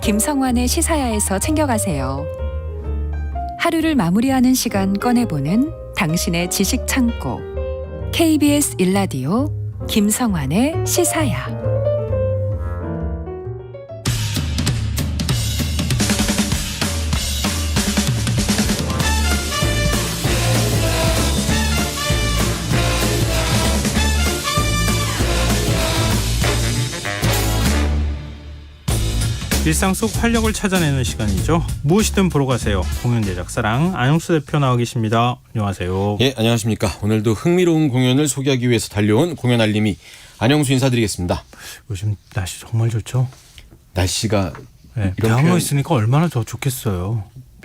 김성환의 시사야에서 챙겨가세요. 하루를 마무리하는 시간 꺼내보는 당신의 지식 창고. KBS 1라디오 김성환의 시사야. 일상 속 활력을 찾아내는 시간이죠. 무엇이든 보러 가세요. 공연 제작사랑 안영수 대표 나와 계십니다. 안녕하세요. 예, 안녕하십니까. 오늘도 흥미로운 공연을 소개하기 위해서 달려온 공연 알림이 안영수 인사드리겠습니다. 요즘 날씨 정말 좋죠? 날씨가 네, 이런 대학로 표현, 있으니까 얼마나 더 좋겠어요.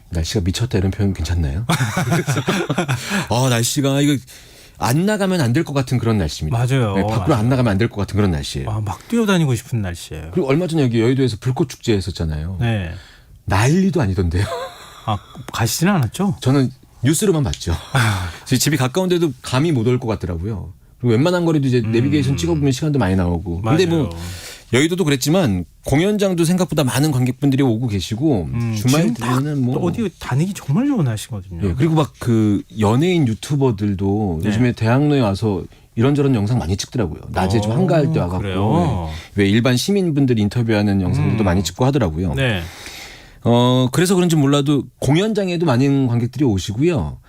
날씨가 미쳤다 이런 표현 괜찮나요? 날씨가 이거 안 나가면 안 될 것 같은 그런 날씨입니다. 맞아요. 네, 밖으로 안 나가면 안 될 것 같은 그런 날씨예요. 막 뛰어다니고 싶은 날씨예요. 그리고 얼마 전에 여기 여의도에서 불꽃 축제 했었잖아요. 네. 난리도 아니던데요. 가시지는 않았죠? 저는 뉴스로만 봤죠. 집이 가까운데도 감이 못 올 것 같더라고요. 그리고 웬만한 거리도 이제 내비게이션 찍어보면 시간도 많이 나오고. 근데 맞아요. 뭐 여의도도 그랬지만 공연장도 생각보다 많은 관객분들이 오고 계시고 주말 되면은 뭐 어디 다니기 정말 좋은 날씨거든요. 예, 그리고 막 그 연예인 유튜버들도 네. 요즘에 대학로에 와서 이런저런 영상 많이 찍더라고요. 낮에 좀 한가할 때 와갖고 그래요? 왜 일반 시민분들 인터뷰하는 영상들도 많이 찍고 하더라고요. 네. 그래서 그런지 몰라도 공연장에도 많은 관객들이 오시고요.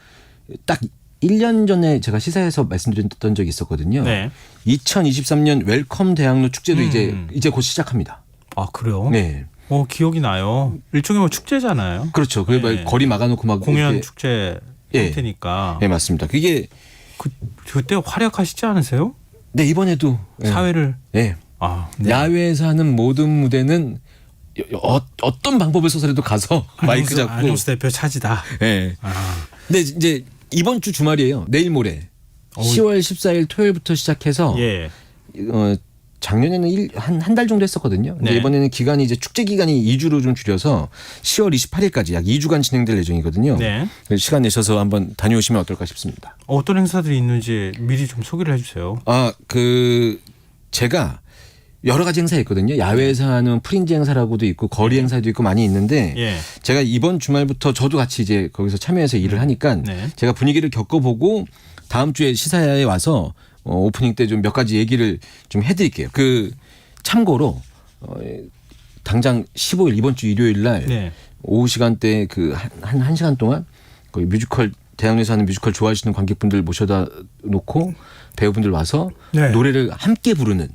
딱 1년 전에 제가 시사에서 말씀드렸던 적이 있었거든요. 네. 2023년 웰컴 대학로 축제도 이제 곧 시작합니다. 아, 그래요? 네. 기억이 나요. 일종의 뭐 축제잖아요. 그렇죠. 그 네. 거리 막아놓고 막 공연 이렇게. 축제 예. 형태니까. 네, 맞습니다. 그게 그때 활약하시지 않으세요? 네, 이번에도 사회를. 네. 네. 야외에서 하는 모든 무대는 어떤 방법을 써서라도 가서 마이크 잡고. 안영수 대표 차지다. 네. 근데 이제 이번 주 주말이에요. 내일 모레. 10월 14일 토요일부터 시작해서 예. 작년에는 한 달 정도 했었거든요. 근데 네. 이번에는 기간이 이제 축제 기간이 2주로 좀 줄여서 10월 28일까지 약 2주간 진행될 예정이거든요. 네. 시간 내셔서 한번 다녀오시면 어떨까 싶습니다. 어떤 행사들이 있는지 미리 좀 소개를 해주세요. 제가 여러 가지 행사 있거든요. 야외에서 하는 프린지 행사라고도 있고 거리 행사도 있고 많이 있는데 예. 제가 이번 주말부터 저도 같이 이제 거기서 참여해서 일을 하니까 네. 제가 분위기를 겪어보고 다음 주에 시사야에 와서 오프닝 때 좀 몇 가지 얘기를 좀 해드릴게요. 참고로 당장 15일 이번 주 일요일 날 네. 오후 시간대 한 시간 동안 거기 뮤지컬 대학로에서 하는 뮤지컬 좋아하시는 관객분들 모셔다 놓고 배우분들 와서 네. 노래를 함께 부르는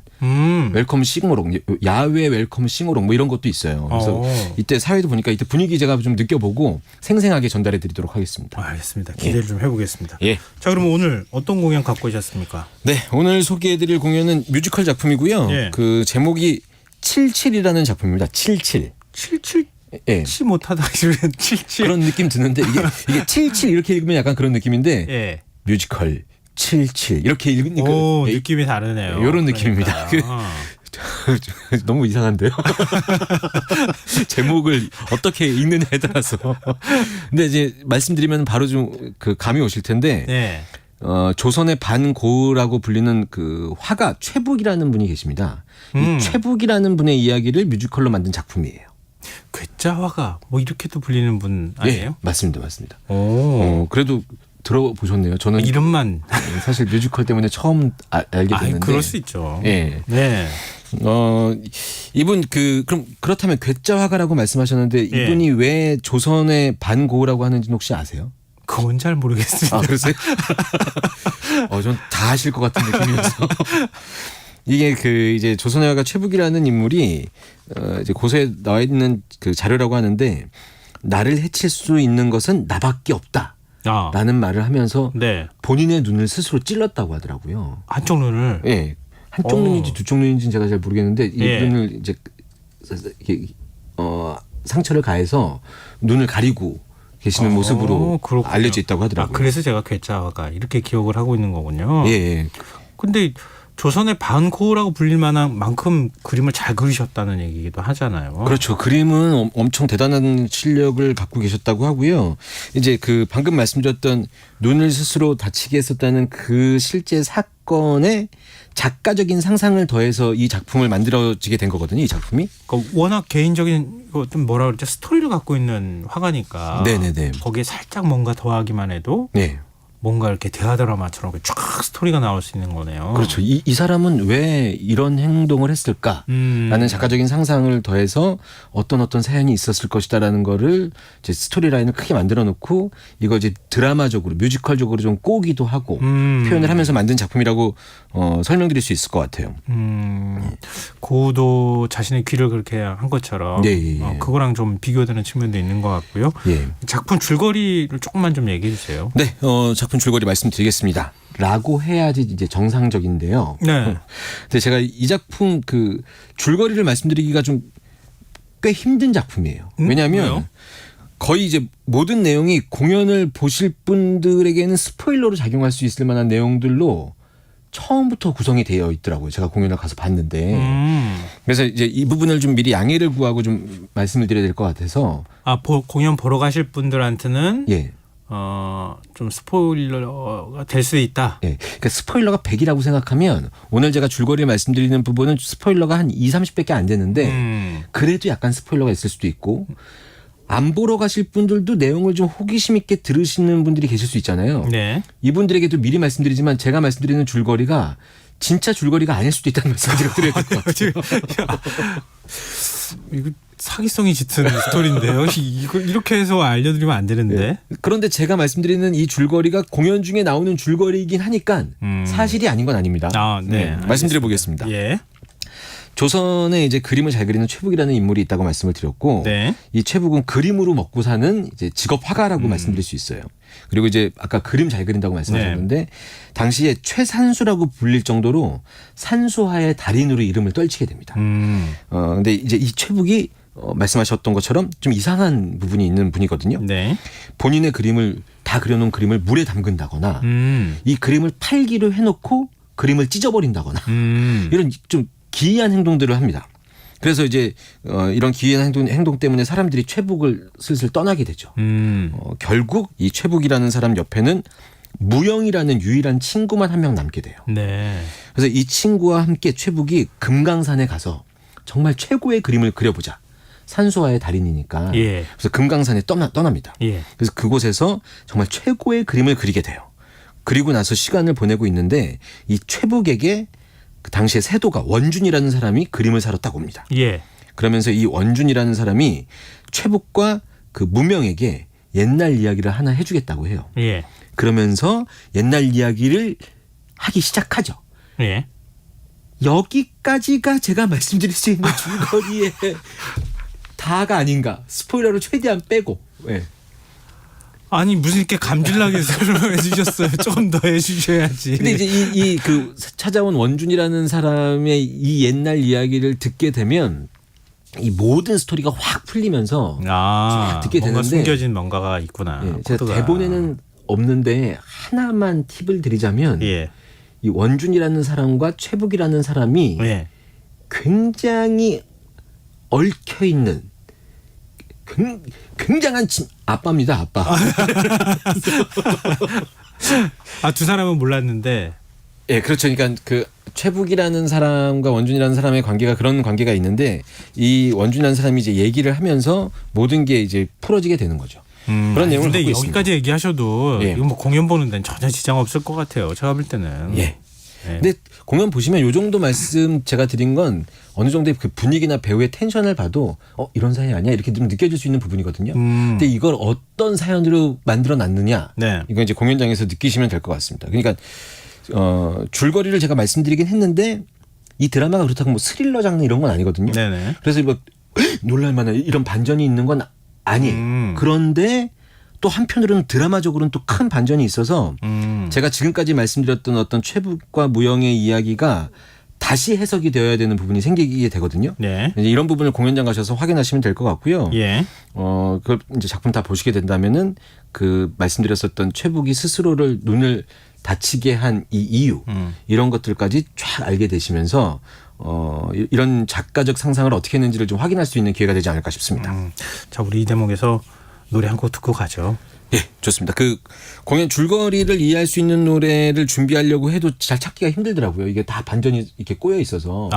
웰컴 싱어롱, 야외 웰컴 싱어롱 뭐 이런 것도 있어요. 그래서 이때 사회도 보니까 이때 분위기 제가 좀 느껴보고 생생하게 전달해 드리도록 하겠습니다. 알겠습니다. 기대를 좀 해보겠습니다. 예. 자, 그럼 오늘 어떤 공연 갖고 오셨습니까? 네, 오늘 소개해 드릴 공연은 뮤지컬 작품이고요. 예. 그 제목이 77이라는 작품입니다. 77. 77? 예. 치 못하다 이러면 77. 그런 느낌 드는데 이게 77 이렇게 읽으면 약간 그런 느낌인데 예. 뮤지컬 77 이렇게 읽으니까 오, 느낌이 다르네요. 이런 느낌입니다. 너무 이상한데요. 제목을 어떻게 읽느냐에 따라서. 근데 이제 말씀드리면 바로 좀 그 감이 오실 텐데. 네. 조선의 반고라고 불리는 그 화가 최북이라는 분이 계십니다. 이 최북이라는 분의 이야기를 뮤지컬로 만든 작품이에요. 괴짜화가 뭐 이렇게도 불리는 분 아니에요? 예, 맞습니다, 맞습니다. 그래도 들어보셨네요. 저는 이름만. 사실 뮤지컬 때문에 처음 알게 됐는데. 그럴 수 있죠. 예. 네. 이분 그럼 그렇다면 괴짜화가라고 말씀하셨는데 예. 이분이 왜 조선의 반고라고 하는지 혹시 아세요? 그건 잘 모르겠습니다. 그러세요? 전 다 아실 것 같은 느낌이어서. 이게 이제 조선의 화가 최북이라는 인물이 이제 고서에 나와 있는 그 자료라고 하는데 나를 해칠 수 있는 것은 나밖에 없다. 라는 말을 하면서 네. 본인의 눈을 스스로 찔렀다고 하더라고요. 한쪽 눈을. 예. 한쪽 눈인지 두쪽 눈인지는 제가 잘 모르겠는데 이 예. 눈을 이제 상처를 가해서 눈을 가리고 계시는 모습으로 그렇군요. 알려져 있다고 하더라고요. 그래서 제가 괴짜화가 이렇게 기억을 하고 있는 거군요. 예. 근데 조선의 반고흐라고 불릴 만한 만큼 그림을 잘 그리셨다는 얘기기도 하잖아요. 그렇죠. 그림은 엄청 대단한 실력을 갖고 계셨다고 하고요. 이제 그 방금 말씀드렸던 눈을 스스로 다치게 했었다는 그 실제 사건에 작가적인 상상을 더해서 이 작품을 만들어지게 된 거거든요. 이 작품이. 그러니까 워낙 개인적인 좀 뭐라 그러죠? 스토리를 갖고 있는 화가니까. 네네네. 거기에 살짝 뭔가 더하기만 해도 네. 뭔가 이렇게 대화 드라마처럼 쫙 스토리가 나올 수 있는 거네요. 그렇죠. 이 사람은 왜 이런 행동을 했을까라는 작가적인 상상을 더해서 어떤 사연이 있었을 것이다라는 거를 이제 스토리라인을 크게 만들어 놓고 이거 이제 드라마적으로 뮤지컬적으로 좀 꼬기도 하고 표현을 하면서 만든 작품이라고 설명드릴 수 있을 것 같아요. 고도 자신의 귀를 그렇게 한 것처럼 예. 그거랑 좀 비교되는 측면도 있는 것 같고요. 예. 작품 줄거리를 조금만 좀 얘기해 주세요. 네, 작품 줄거리 말씀드리겠습니다. 라고 해야지 이제 정상적인데요. 네. 근데 제가 이 작품 그 줄거리를 말씀드리기가 좀 꽤 힘든 작품이에요. 왜냐하면 왜요? 거의 이제 모든 내용이 공연을 보실 분들에게는 스포일러로 작용할 수 있을 만한 내용들로 처음부터 구성이 되어 있더라고요. 제가 공연을 가서 봤는데. 그래서 이제 이 부분을 좀 미리 양해를 구하고 좀 말씀을 드려야 될 것 같아서. 공연 보러 가실 분들한테는 예. 좀 스포일러가 될 수 있다. 예. 그러니까 스포일러가 100이라고 생각하면 오늘 제가 줄거리 말씀드리는 부분은 스포일러가 한 20-30밖에 안 되는데 그래도 약간 스포일러가 있을 수도 있고 안 보러 가실 분들도 내용을 좀 호기심 있게 들으시는 분들이 계실 수 있잖아요. 네. 이분들에게도 미리 말씀드리지만 제가 말씀드리는 줄거리가 진짜 줄거리가 아닐 수도 있다는 말씀을 드려야 될 것 같아요. 이거 사기성이 짙은 스토리인데요. 이거 이렇게 해서 알려드리면 안 되는데. 네. 그런데 제가 말씀드리는 이 줄거리가 공연 중에 나오는 줄거리이긴 하니까 사실이 아닌 건 아닙니다. 네. 말씀드려 보겠습니다. 예. 조선에 이제 그림을 잘 그리는 최북이라는 인물이 있다고 말씀을 드렸고, 네. 이 최북은 그림으로 먹고 사는 이제 직업 화가라고 말씀드릴 수 있어요. 그리고 이제 아까 그림 잘 그린다고 말씀하셨는데 당시에 최산수라고 불릴 정도로 산수화의 달인으로 이름을 떨치게 됩니다. 근데 이제 이 최북이 말씀하셨던 것처럼 좀 이상한 부분이 있는 분이거든요. 네. 본인의 그림을 다 그려놓은 그림을 물에 담근다거나 이 그림을 팔기로 해놓고 그림을 찢어버린다거나 이런 좀 기이한 행동들을 합니다. 그래서 이제 이런 기이한 행동 때문에 사람들이 최북을 슬슬 떠나게 되죠. 결국 이 최북이라는 사람 옆에는 무영이라는 유일한 친구만 한 명 남게 돼요. 네. 그래서 이 친구와 함께 최북이 금강산에 가서 정말 최고의 그림을 그려보자. 산수화의 달인이니까. 예. 그래서 금강산에 떠납니다. 예. 그래서 그곳에서 정말 최고의 그림을 그리게 돼요. 그리고 나서 시간을 보내고 있는데 이 최북에게 그 당시에 세도가 원준이라는 사람이 그림을 사러 딱 옵니다. 예. 그러면서 이 원준이라는 사람이 최북과 그 무명에게 옛날 이야기를 하나 해주겠다고 해요. 예. 그러면서 옛날 이야기를 하기 시작하죠. 예. 여기까지가 제가 말씀드릴 수 있는 줄거리의 다가 아닌가. 스포일러를 최대한 빼고. 예. 아니 무슨 이렇게 감질나게 설명해 주셨어요. 조금 더 해주셔야지. 근데 이제 이 그 찾아온 원준이라는 사람의 이 옛날 이야기를 듣게 되면 이 모든 스토리가 확 풀리면서 쫙 듣게 뭔가 되는데 숨겨진 뭔가가 있구나. 예, 제가 코드가. 대본에는 없는데 하나만 팁을 드리자면 예. 이 원준이라는 사람과 최북이라는 사람이 예. 굉장히 얽혀 있는 굉장한 아빠입니다. 아빠. 두 사람은 몰랐는데. 예, 그렇죠. 그러니까 그 최북이라는 사람과 원준이라는 사람의 관계가 그런 관계가 있는데 이 원준이라는 사람이 이제 얘기를 하면서 모든 게 이제 풀어지게 되는 거죠. 그런 내용을 근데 갖고 여기까지 있습니다. 얘기하셔도 예. 이거 뭐 공연 보는 데는 전혀 지장 없을 것 같아요. 제가 볼 때는. 예. 예. 근데 공연 보시면 요 정도 말씀 제가 드린 건 어느 정도의 그 분위기나 배우의 텐션을 봐도 이런 사연이 아니야 이렇게 좀 느껴질 수 있는 부분이거든요. 근데 이걸 어떤 사연으로 만들어 놨느냐 네. 이건 이제 공연장에서 느끼시면 될 것 같습니다. 그러니까 줄거리를 제가 말씀드리긴 했는데 이 드라마가 그렇다고 뭐 스릴러 장르 이런 건 아니거든요. 네네. 그래서 뭐 놀랄만한 이런 반전이 있는 건 아니에요. 그런데 또 한편으로는 드라마적으로는 또 큰 반전이 있어서 제가 지금까지 말씀드렸던 어떤 최북과 무영의 이야기가 다시 해석이 되어야 되는 부분이 생기게 되거든요. 네. 이제 이런 부분을 공연장 가셔서 확인하시면 될 것 같고요. 예. 그걸 이제 작품 다 보시게 된다면은 그 말씀드렸었던 최북이 스스로를 눈을 다치게 한 이 이유 이런 것들까지 쫙 알게 되시면서 이런 작가적 상상을 어떻게 했는지를 좀 확인할 수 있는 기회가 되지 않을까 싶습니다. 자, 우리 이 대목에서 노래 한 곡 듣고 가죠. 예, 좋습니다. 그 공연 줄거리를 이해할 수 있는 노래를 준비하려고 해도 잘 찾기가 힘들더라고요. 이게 다 반전이 이렇게 꼬여 있어서.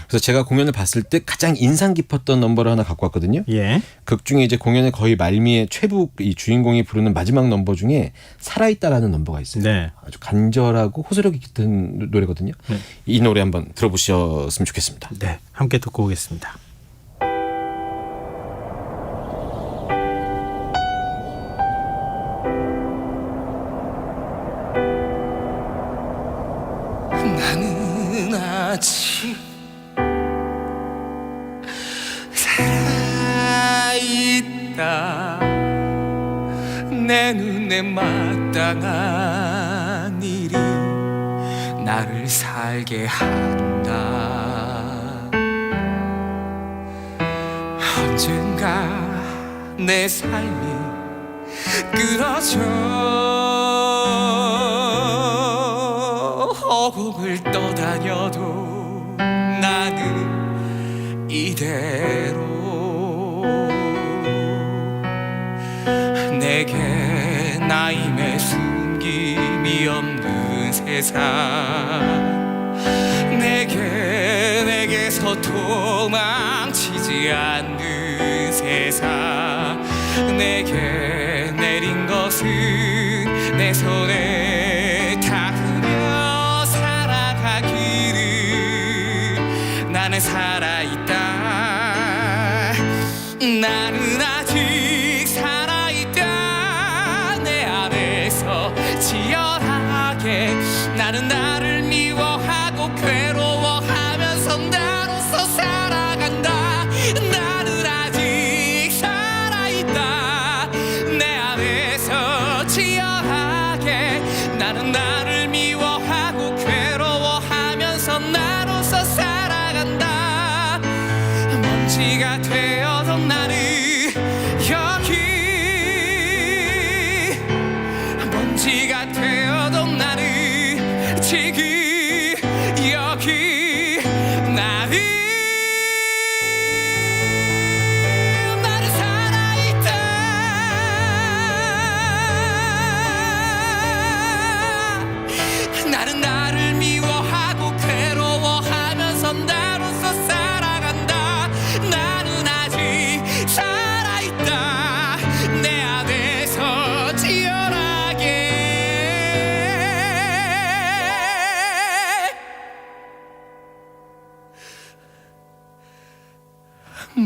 그래서 제가 공연을 봤을 때 가장 인상 깊었던 넘버를 하나 갖고 왔거든요. 예. 극 중에 이제 공연의 거의 말미에 최북 이 주인공이 부르는 마지막 넘버 중에 살아있다라는 넘버가 있어요. 네. 아주 간절하고 호소력이 짙은 노래거든요. 네. 이 노래 한번 들어보셨으면 좋겠습니다. 네, 함께 듣고 오겠습니다. 나는 아직 살아있다. 내 눈에 마땅한 일이 나를 살게 한다. 언젠가 내 삶이 끊어져 허공을 떠다녀도 나는 이대로 내게 나임의 숨김이 없는 세상 내게서 도망치지 않는 세상 내게 내린 것은 내 손에 닿으며 살아가기를 나는 살아있다. 나는 아직 살아있다. 내 안에서 치열하게 나는 나를 미워하고 괴로워하면서 나로서 살아간다. 나는 아직 살아있다. 내 안에서 치열하게 나는 나를 미워하고 괴로워하면서 나로서 살아간다. 먼지가 되어도 나는 여기 먼지가 되어도 나는 지금 여기 나는 살아있다. 나는 나를 미워하고 괴로워하면서 나로서 살아간다. 나는 아직 살아있다. 내 안에서 치열하게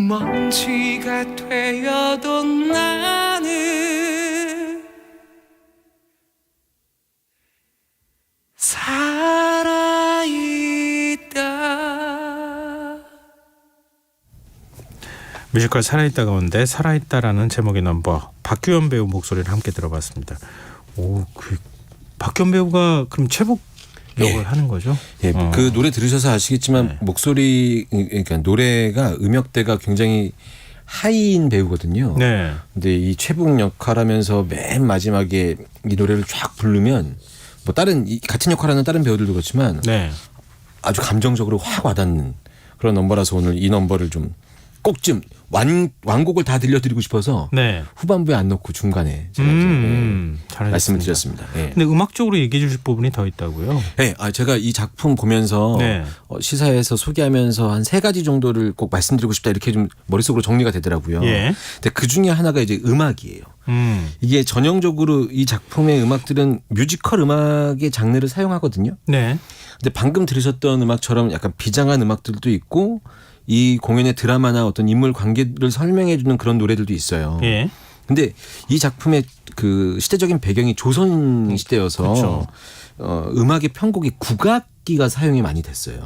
먼지가 되어도 나는 살아있다. 뮤지컬 살아있다 가운데 살아있다라는 제목의 넘버 박규현 배우 목소리를 함께 들어봤습니다. 오, 그 박규현 배우가 그럼 최북 역을 예. 하는 거죠? 예, 그 노래 들으셔서 아시겠지만 네. 목소리 그러니까 노래가 음역대가 굉장히 하이인 배우거든요. 네. 근데 이 최북 역할하면서 맨 마지막에 이 노래를 쫙 부르면 뭐 다른 같은 역할하는 다른 배우들도 그렇지만 네. 아주 감정적으로 확 와닿는 그런 넘버라서 오늘 이 넘버를 좀 꼭 좀 완곡을 다 들려드리고 싶어서 네. 후반부에 안 넣고 중간에 제가 좀, 잘하셨습니다. 말씀을 드렸습니다. 예. 근데 음악적으로 얘기해 주실 부분이 더 있다고요? 네, 제가 이 작품 보면서 네. 시사에서 소개하면서 한 3가지 정도를 꼭 말씀드리고 싶다 이렇게 좀 머릿속으로 정리가 되더라고요. 예. 근데 그 중에 하나가 이제 음악이에요. 이게 전형적으로 이 작품의 음악들은 뮤지컬 음악의 장르를 사용하거든요. 네. 근데 방금 들으셨던 음악처럼 약간 비장한 음악들도 있고 이 공연의 드라마나 어떤 인물 관계를 설명해 주는 그런 노래들도 있어요. 예. 근데 이 작품의 그 시대적인 배경이 조선 시대여서 그렇죠. 음악의 편곡이 국악기가 사용이 많이 됐어요.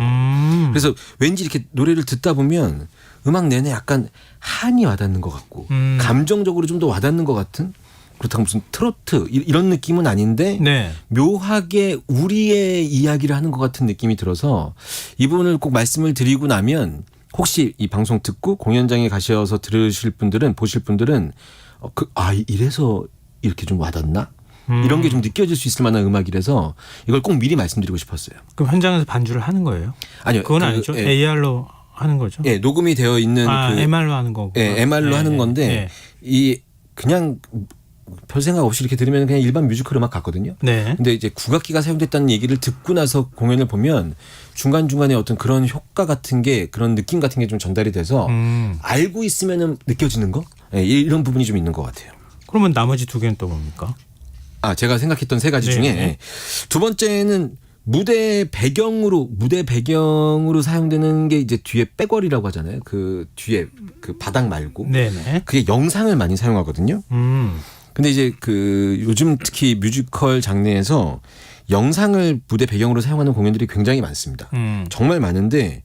그래서 왠지 이렇게 노래를 듣다 보면 음악 내내 약간 한이 와닿는 것 같고 감정적으로 좀 더 와닿는 것 같은 그렇다고 무슨 트로트 이런 느낌은 아닌데 네. 묘하게 우리의 이야기를 하는 것 같은 느낌이 들어서 이 부분을 꼭 말씀을 드리고 나면 혹시 이 방송 듣고 공연장에 가셔서 들으실 분들은 보실 분들은 이래서 이렇게 좀 와닿나? 이런 게 좀 느껴질 수 있을 만한 음악이라서 이걸 꼭 미리 말씀드리고 싶었어요. 그럼 현장에서 반주를 하는 거예요? 아니요, 그건 아니죠. 예, AR로 하는 거죠. 예, 녹음이 되어 있는 MR로 하는 거고. 예, MR로 하는 건데 이 그냥 별 생각 없이 이렇게 들으면 그냥 일반 뮤지컬 음악 같거든요. 네. 근데 이제 국악기가 사용됐다는 얘기를 듣고 나서 공연을 보면 중간중간에 어떤 그런 효과 같은 게 그런 느낌 같은 게 좀 전달이 돼서 알고 있으면은 느껴지는 거? 예, 이런 부분이 좀 있는 것 같아요. 그러면 나머지 두 개는 또 뭡니까? 아, 제가 생각했던 세 가지 네. 중에 두 번째는 무대 배경으로 사용되는 게 이제 뒤에 백월이라고 하잖아요. 그 뒤에 그 바닥 말고. 네네. 그게 영상을 많이 사용하거든요. 근데 이제 그 요즘 특히 뮤지컬 장르에서 영상을 무대 배경으로 사용하는 공연들이 굉장히 많습니다. 정말 많은데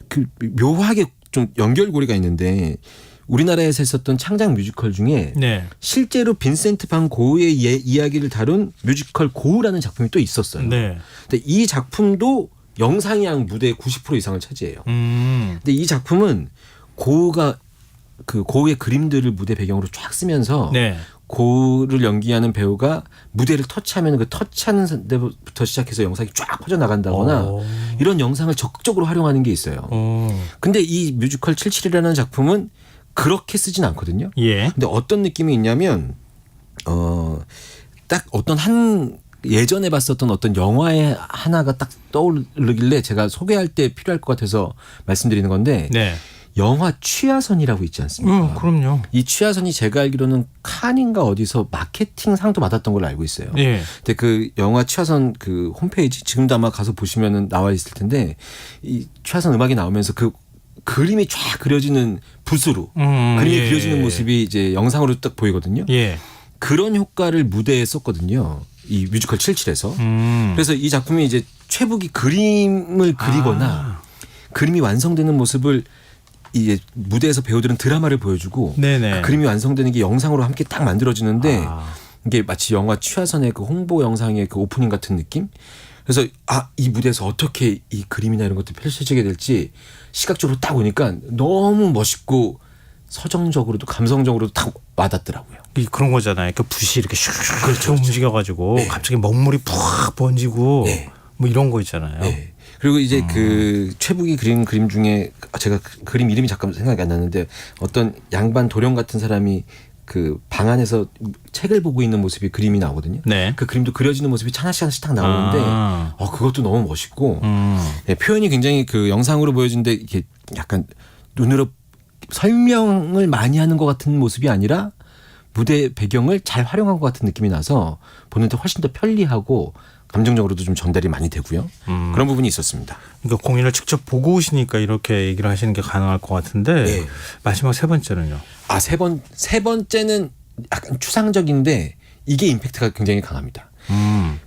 그 묘하게 좀 연결고리가 있는데 우리나라에서 했었던 창작 뮤지컬 중에 네. 실제로 빈센트 반 고흐의 이야기를 다룬 뮤지컬 고흐라는 작품이 또 있었어요. 네. 근데 이 작품도 영상양 무대의 90% 이상을 차지해요. 근데 이 작품은 고흐가 그 고흐의 그림들을 무대 배경으로 쫙 쓰면서 네. 고흐를 연기하는 배우가 무대를 터치하면 그 터치하는 데부터 시작해서 영상이 쫙 퍼져나간다거나 오. 이런 영상을 적극적으로 활용하는 게 있어요. 근데 이 뮤지컬 77이라는 작품은 그렇게 쓰진 않거든요. 예. 근데 어떤 느낌이 있냐면 딱 어떤 한 예전에 봤었던 어떤 영화의 하나가 딱 떠오르길래 제가 소개할 때 필요할 것 같아서 말씀드리는 건데 네. 영화 취하선이라고 있지 않습니까? 그럼요. 이 취하선이 제가 알기로는 칸인가 어디서 마케팅 상도 받았던 걸로 알고 있어요. 예. 근데 그 영화 취하선 그 홈페이지 지금도 아마 가서 보시면은 나와 있을 텐데 이 취하선 음악이 나오면서 그 그림이 쫙 그려지는 붓으로 그림이 예. 그려지는 모습이 이제 영상으로 딱 보이거든요. 예. 그런 효과를 무대에 썼거든요. 이 뮤지컬 77에서. 그래서 이 작품이 이제 최북이 그림을 그리거나 그림이 완성되는 모습을 이제 무대에서 배우들은 드라마를 보여주고 네네. 그 그림이 완성되는 게 영상으로 함께 딱 만들어지는데 아. 이게 마치 영화 취하선의 그 홍보 영상의 그 오프닝 같은 느낌? 그래서 이 무대에서 어떻게 이 그림이나 이런 것들이 펼쳐지게 될지 시각적으로 딱 오니까 너무 멋있고 서정적으로도 감성적으로도 딱 와닿더라고요. 그런 거잖아요. 그 붓이 이렇게 슉 그렇죠. 움직여가지고 네. 갑자기 먹물이 푹 번지고 네. 뭐 이런 거 있잖아요. 네. 그리고 이제 그 최북이 그린 그림 중에 제가 그림 이름이 잠깐 생각이 안 나는데 어떤 양반 도령 같은 사람이 그 방 안에서 책을 보고 있는 모습이 그림이 나오거든요. 네. 그 그림도 그려지는 모습이 하나씩 하나씩 딱 나오는데 그것도 너무 멋있고 네, 표현이 굉장히 그 영상으로 보여지는데 이게 약간 눈으로 설명을 많이 하는 것 같은 모습이 아니라 무대 배경을 잘 활용한 것 같은 느낌이 나서 보는데 훨씬 더 편리하고 감정적으로도 좀 전달이 많이 되고요. 그런 부분이 있었습니다. 그러니까 공연을 직접 보고 오시니까 이렇게 얘기를 하시는 게 가능할 것 같은데 네. 마지막 세 번째는요. 세 번째는 약간 추상적인데 이게 임팩트가 굉장히 강합니다.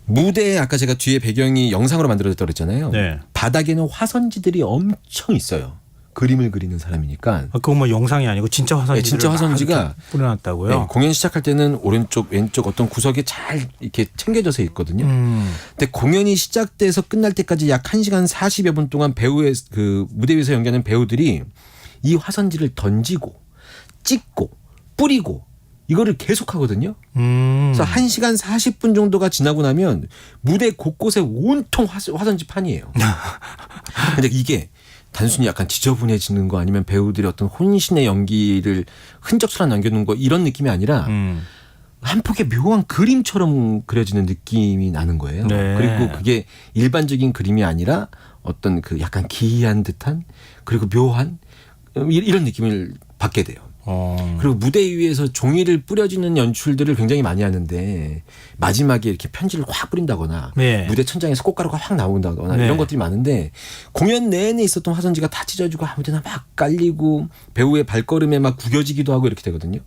무대에 아까 제가 뒤에 배경이 영상으로 만들어졌다고 그랬잖아요. 네. 바닥에는 화선지들이 엄청 있어요. 그림을 그리는 사람이니까. 그거 뭐 영상이 아니고 진짜 화선지. 네, 진짜 화선지가 뿌려놨다고요. 네, 공연 시작할 때는 오른쪽 왼쪽 어떤 구석에 잘 이렇게 챙겨져서 있거든요. 근데 공연이 시작돼서 끝날 때까지 약 1시간 40여 분 동안 배우의 그 무대 위에서 연기하는 배우들이 이 화선지를 던지고 찍고 뿌리고 이거를 계속 하거든요. 그래서 1시간 40분 정도가 지나고 나면 무대 곳곳에 온통 화선지 판이에요. 근데 이게 단순히 약간 지저분해지는 거 아니면 배우들의 어떤 혼신의 연기를 흔적처럼 남겨놓은 거 이런 느낌이 아니라 한 폭의 묘한 그림처럼 그려지는 느낌이 나는 거예요. 네. 그리고 그게 일반적인 그림이 아니라 어떤 그 약간 기이한 듯한 그리고 묘한 이런 느낌을 받게 돼요. 그리고 무대 위에서 종이를 뿌려지는 연출들을 굉장히 많이 하는데 마지막에 이렇게 편지를 확 뿌린다거나 네. 무대 천장에서 꽃가루가 확 나온다거나 네. 이런 것들이 많은데 공연 내내 있었던 화선지가 다 찢어지고 아무데나 막 깔리고 배우의 발걸음에 막 구겨지기도 하고 이렇게 되거든요.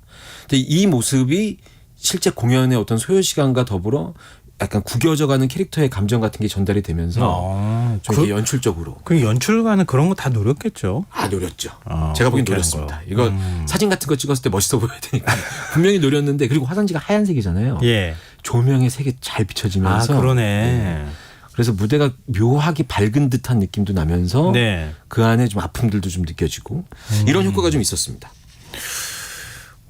근데 이 모습이 실제 공연의 어떤 소요 시간과 더불어 약간 구겨져가는 캐릭터의 감정 같은 게 전달이 되면서 좀 이렇게 연출적으로 그 연출가는 그런 거 다 노렸겠죠. 노렸죠. 제가 보기엔 그렇게 노렸습니다. 하는 이거 사진 같은 거 찍었을 때 멋있어 보여야 되니까 분명히 노렸는데 그리고 화선지가 하얀색이잖아요. 예. 조명의 색이 잘 비춰지면서 그러네. 그래서 무대가 묘하게 밝은 듯한 느낌도 나면서 네. 그 안에 좀 아픔들도 좀 느껴지고 이런 효과가 좀 있었습니다.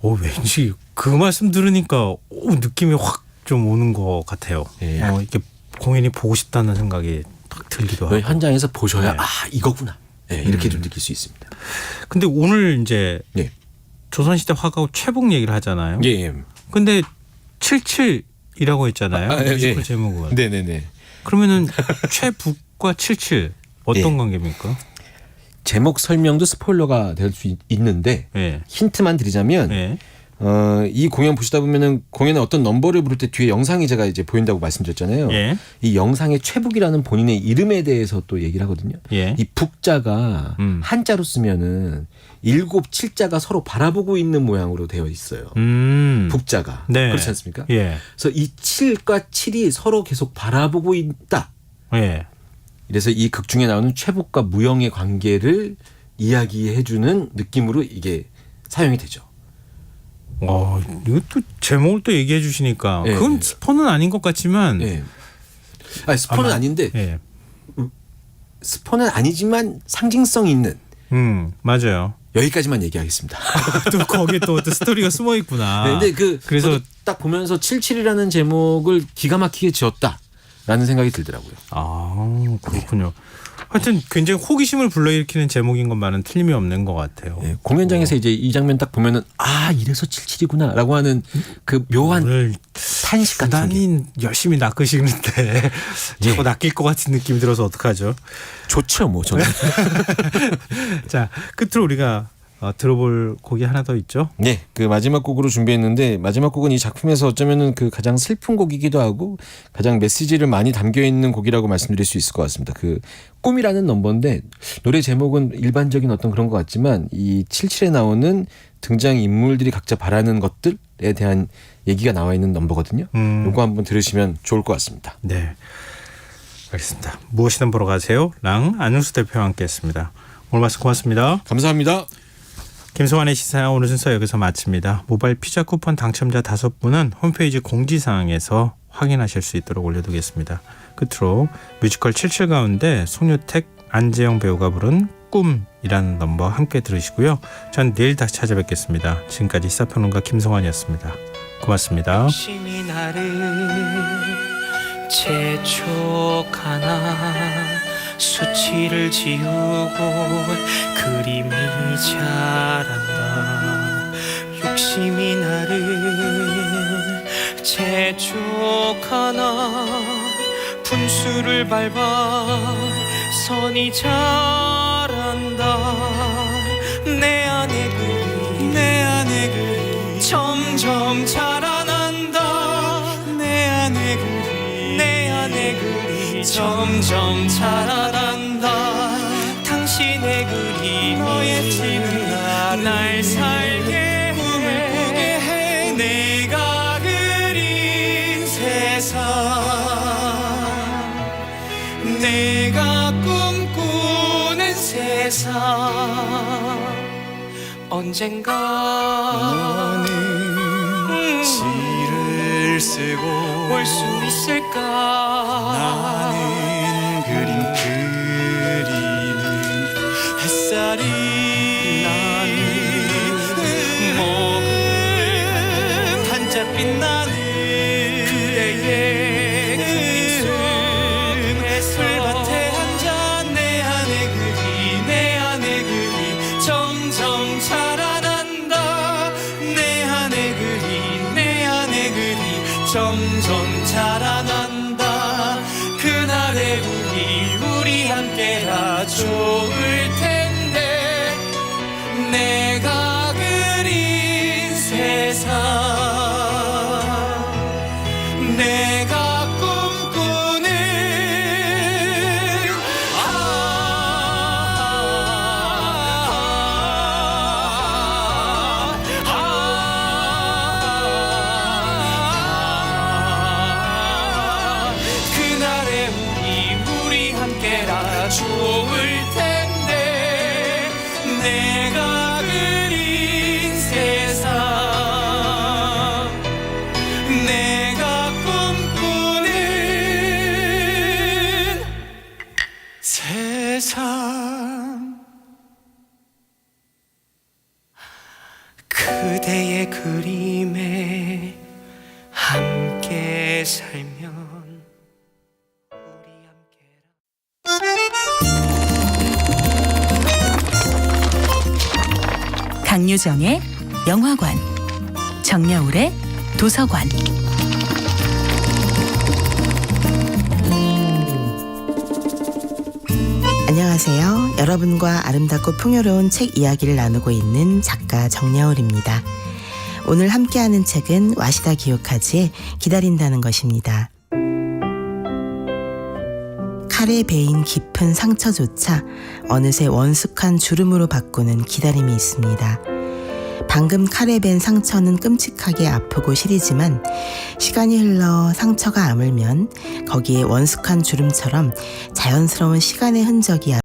왠지 그 말씀 들으니까 느낌이 확 좀 오는 것 같아요. 예. 이렇게 공연이 보고 싶다는 생각이 딱 들기도 하고. 현장에서 보셔야 네. 이거구나. 이렇게 좀 느낄 수 있습니다. 근데 오늘 이제 예. 조선시대 화가ው 최북 얘기를 하잖아요. 예. 근데 77이라고 했잖아요. 예. 뮤지컬 제목은. 네네네. 그러면은 최북과 77 어떤 예. 관계입니까? 제목 설명도 스포일러가 될 수 있는데 예. 힌트만 드리자면 예. 이 공연 보시다 보면은 공연에 어떤 넘버를 부를 때 뒤에 영상이 제가 이제 보인다고 말씀드렸잖아요. 예. 이 영상의 최북이라는 본인의 이름에 대해서 또 얘기를 하거든요. 예. 이 북자가 한자로 쓰면은 7, 7자가 서로 바라보고 있는 모양으로 되어 있어요. 북자가. 네. 그렇지 않습니까? 예. 그래서 이 7과 7이 서로 계속 바라보고 있다. 예. 그래서 이 극 중에 나오는 최북과 무영의 관계를 이야기해주는 느낌으로 이게 사용이 되죠. 이것도 제목을 또 얘기해 주시니까 예. 그건 스포는 아닌 것 같지만 예. 스포는 아닌데 예. 스포는 아니지만 상징성이 있는 맞아요. 여기까지만 얘기하겠습니다. 또 거기에 또 스토리가 숨어 있구나. 네, 근데 그래서 딱 보면서 77이라는 제목을 기가 막히게 지었다라는 생각이 들더라고요. 그렇군요. 하여튼 굉장히 호기심을 불러일으키는 제목인 것만은 틀림이 없는 것 같아요. 예, 공연장에서 이제 이 장면 딱 보면은 이래서 77이구나라고 하는 그 묘한 오늘 탄식 같은 게 단히 열심히 낚으시는데 자꾸 낚일 것 같은 느낌이 들어서 어떡하죠? 좋죠, 뭐 저는. 자, 끝으로 우리가 들어볼 곡이 하나 더 있죠. 네, 그 마지막 곡으로 준비했는데 마지막 곡은 이 작품에서 어쩌면은 그 가장 슬픈 곡이기도 하고 가장 메시지를 많이 담겨 있는 곡이라고 말씀드릴 수 있을 것 같습니다. 그 꿈이라는 넘버인데 노래 제목은 일반적인 어떤 그런 것 같지만 이 77에 나오는 등장 인물들이 각자 바라는 것들에 대한 얘기가 나와 있는 넘버거든요. 요거 한번 들으시면 좋을 것 같습니다. 네, 알겠습니다. 무엇이든 보러 가세요. 랑 안윤수 대표와 함께했습니다. 오늘 말씀 고맙습니다. 감사합니다. 김성환의 시사야 오늘 순서 여기서 마칩니다. 모바일 피자 쿠폰 당첨자 5분은 홈페이지 공지사항에서 확인하실 수 있도록 올려두겠습니다. 끝으로 뮤지컬 77 가운데 송유택, 안재영 배우가 부른 꿈이라는 넘버 함께 들으시고요. 전 내일 다시 찾아뵙겠습니다. 지금까지 시사평론가 김성환이었습니다. 고맙습니다. 심이 나를 재촉하나 수치를 지우고 그림이 자란다. 욕심이 나를 재촉하나 분수를 밟아 선이 자란다. 내 안에 그리 점점 자라난다. 내 안에 그리 점점 자라난다. 당신의 그림이 너의 지는 날 살게 꿈을 꾸게 해. 내가 그린 세상 내가 꿈꾸는 세상 언젠가 너는 시를 쓰고 올 수 있을까. 나는 그림 그리는 햇살이 나는 먹은 반짝빛 나는 그대의 그림 속에서 풀밭에 앉아 내 안에 그리 점점 자라난다. 내 안에 그리 점점 자라난다. 그날 그대의 그림에 함께 살면 우리 함께 강유정의 영화관, 정여울의 도서관. 안녕하세요. 여러분과 아름답고 풍요로운 책 이야기를 나누고 있는 작가 정여울입니다. 오늘 함께하는 책은 와시다 기요카즈의 기다린다는 것입니다. 칼에 베인 깊은 상처조차 어느새 원숙한 주름으로 바꾸는 기다림이 있습니다. 방금 칼에 벤 상처는 끔찍하게 아프고 시리지만 시간이 흘러 상처가 아물면 거기에 원숙한 주름처럼 자연스러운 시간의 흔적이